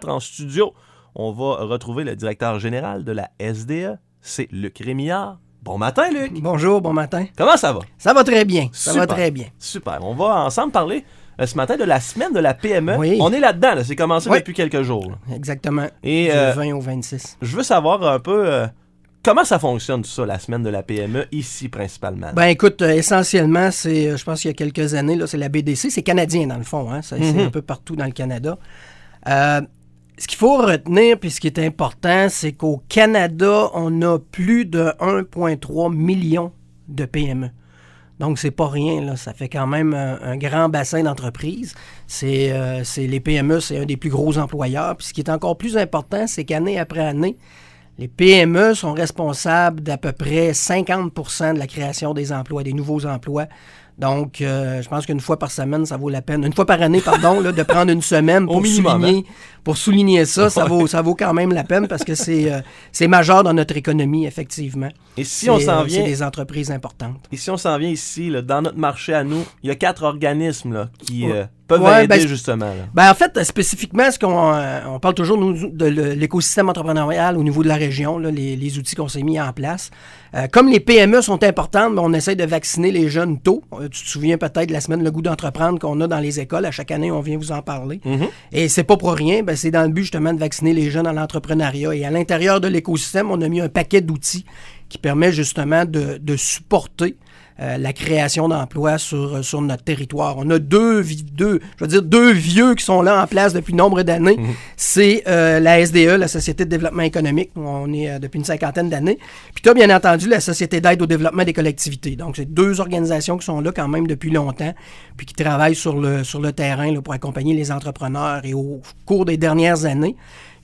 En studio, on va retrouver le directeur général de la SDE, c'est Luc Rémillard. Bon matin, Luc! Bonjour, bon matin. Comment ça va? Ça va très bien, ça Super, va très bien. Super. On va ensemble parler ce matin de la semaine de la PME. Oui. On est là-dedans, là. C'est commencé Oui. depuis quelques jours. Là. Exactement, Et, du 20 au 26. Je veux savoir un peu comment ça fonctionne tout ça, la semaine de la PME, ici principalement. Ben écoute, essentiellement, je pense qu'il y a quelques années, là, c'est la BDC, c'est canadien dans le fond, hein, c'est un peu partout dans le Canada. Ce qu'il faut retenir, puis ce qui est important, c'est qu'au Canada, on a plus de 1,3 million de PME. Donc, c'est pas rien, là. Ça fait quand même un grand bassin d'entreprises. Les PME, c'est un des plus gros employeurs. Puis ce qui est encore plus important, c'est qu'année après année, les PME sont responsables d'à peu près 50% de la création des emplois, des nouveaux emplois. Donc, je pense qu'une fois par semaine, ça vaut la peine. Une fois par année, pardon, là, de prendre une semaine Au minimum, pour souligner ça, ça vaut quand même la peine parce que c'est majeur dans notre économie, effectivement. Et si on s'en vient... C'est des entreprises importantes. Et si on s'en vient ici, là, dans notre marché à nous, il y a 4 organismes là, qui peuvent aider justement. Là. Ben, en fait, spécifiquement, on parle toujours nous, de l'écosystème entrepreneurial au niveau de la région, là, les outils qu'on s'est mis en place. Comme les PME sont importantes, on essaie de vacciner les jeunes tôt. Tu te souviens peut-être de la semaine Le goût d'entreprendre qu'on a dans les écoles. À chaque année, on vient vous en parler. Mm-hmm. Et c'est pas pour rien. Ben, c'est dans le but justement de vacciner les jeunes dans l'entrepreneuriat. Et à l'intérieur de l'écosystème, on a mis un paquet d'outils qui permet justement de supporter la création d'emplois sur notre territoire. On a deux vieux qui sont là en place depuis nombre d'années. Mmh. C'est la SDE, la Société de développement économique. On est depuis une 50aine d'années. Puis tu as bien entendu la Société d'aide au développement des collectivités. Donc, c'est deux organisations qui sont là quand même depuis longtemps, puis qui travaillent sur le terrain là, pour accompagner les entrepreneurs. Et au cours des dernières années,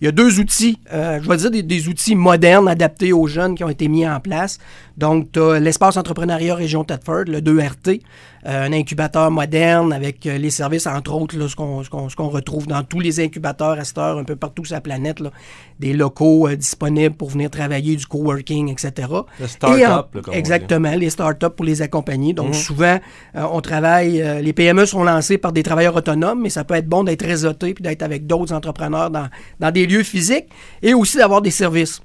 il y a deux outils, je vais dire des outils modernes adaptés aux jeunes qui ont été mis en place. Donc, tu as l'Espace Entrepreneuriat Région Thetford, le 2RT, un incubateur moderne avec les services, entre autres, là, ce qu'on retrouve dans tous les incubateurs à cette heure, un peu partout sur la planète, là, des locaux disponibles pour venir travailler, du coworking, etc. Le start-up. Exactement, les start-up pour les accompagner. Donc, souvent, on travaille, les PME sont lancées par des travailleurs autonomes, mais ça peut être bon d'être réseauté puis d'être avec d'autres entrepreneurs dans des lieux physiques et aussi d'avoir des services.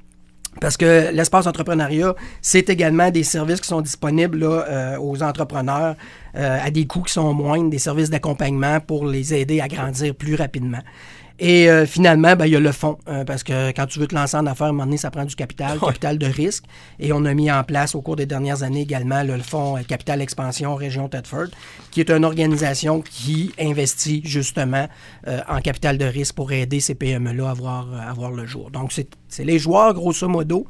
Parce que l'espace entrepreneuriat, c'est également des services qui sont disponibles là, aux entrepreneurs à des coûts qui sont moindres, des services d'accompagnement pour les aider à grandir plus rapidement. Et finalement, il y a le fonds, parce que quand tu veux te lancer en affaires, à un moment donné, ça prend du capital de risque. Et on a mis en place au cours des dernières années également le fonds Capital Expansion Région Thetford, qui est une organisation qui investit justement en capital de risque pour aider ces PME-là à voir le jour. Donc, c'est les joueurs, grosso modo.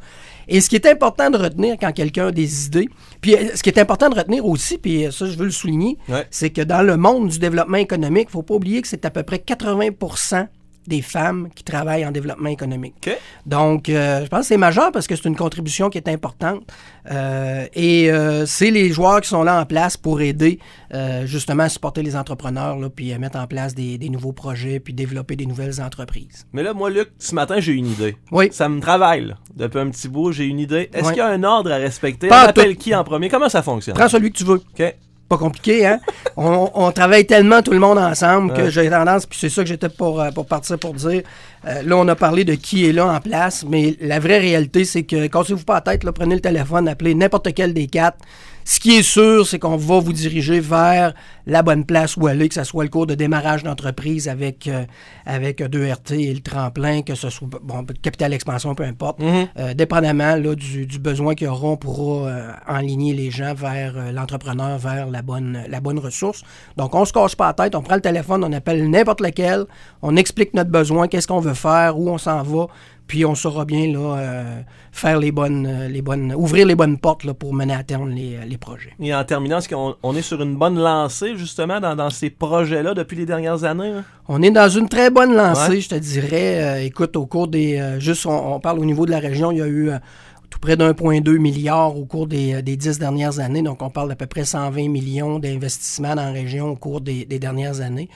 Et ce qui est important de retenir quand quelqu'un a des idées, puis ce qui est important de retenir aussi, puis ça, je veux le souligner, c'est que dans le monde du développement économique, il ne faut pas oublier que c'est à peu près 80% des femmes qui travaillent en développement économique. Okay. Donc, je pense que c'est majeur parce que c'est une contribution qui est importante. C'est les joueurs qui sont là en place pour aider justement à supporter les entrepreneurs, là, puis à mettre en place des nouveaux projets, puis développer des nouvelles entreprises. Mais là, moi, Luc, ce matin, j'ai une idée. Oui. Ça me travaille, là. Depuis un petit bout, j'ai une idée. Est-ce qu'il y a un ordre à respecter? Pas on appelle qui en premier? Comment ça fonctionne? Prends celui que tu veux. OK. Pas compliqué, hein? on travaille tellement tout le monde ensemble que j'ai tendance, puis c'est ça que j'étais pour partir pour dire. Là, on a parlé de qui est là en place, mais la vraie réalité, c'est que, cassez-vous pas la tête, là, prenez le téléphone, appelez n'importe quel des quatre. Ce qui est sûr, c'est qu'on va vous diriger vers la bonne place où aller, que ce soit le cours de démarrage d'entreprise avec 2RT et le tremplin, que ce soit capital expansion, peu importe. Dépendamment là, du besoin qu'ils auront, on pourra enligner les gens vers l'entrepreneur, vers la bonne ressource. Donc, on se cache pas la tête, on prend le téléphone, on appelle n'importe lequel, on explique notre besoin, qu'est-ce qu'on veut faire, où on s'en va, puis on saura bien là, faire ouvrir les bonnes portes là, pour mener à terme les projets. Et en terminant, est-ce qu'on est sur une bonne lancée justement dans ces projets-là depuis les dernières années? Là? On est dans une très bonne lancée, je te dirais. Écoute, au cours des... on parle au niveau de la région, il y a eu tout près d'1,2 milliard au cours des 10 dernières années. Donc, on parle d'à peu près 120 millions d'investissements dans la région au cours des dernières années.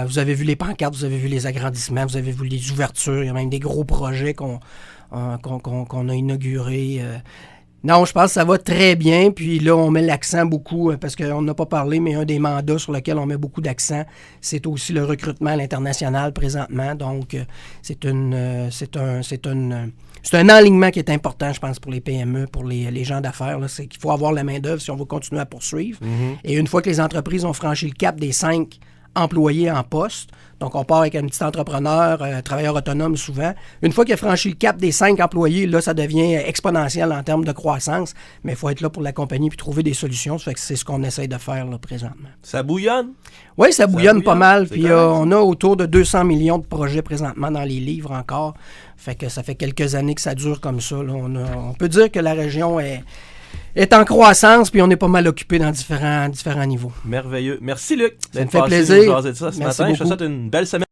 Vous avez vu les pancartes, vous avez vu les agrandissements, vous avez vu les ouvertures. Il y a même des gros projets qu'on a inaugurés. Non, je pense que ça va très bien. Puis là, on met l'accent beaucoup, parce qu'on n'a pas parlé, mais un des mandats sur lequel on met beaucoup d'accent, c'est aussi le recrutement à l'international présentement. Donc, c'est un alignement qui est important, je pense, pour les PME, pour les gens d'affaires. Là. C'est qu'il faut avoir la main-d'œuvre si on veut continuer à poursuivre. Mm-hmm. Et une fois que les entreprises ont franchi le cap des 5 employés en poste, donc on part avec un petit entrepreneur, travailleur autonome souvent. Une fois qu'il a franchi le cap des 5 employés, là, ça devient exponentiel en termes de croissance, mais il faut être là pour l'accompagner puis trouver des solutions. Ça fait que c'est ce qu'on essaye de faire là, présentement. Ça bouillonne? Oui, ça bouillonne pas mal. Puis on a autour de 200 millions de projets présentement dans les livres encore. Fait que ça fait quelques années que ça dure comme ça. Là. On peut dire que la région est en croissance, puis on est pas mal occupé dans différents niveaux. Merveilleux. Merci, Luc. Ça me fait plaisir. Ce matin. Je te souhaite une belle semaine.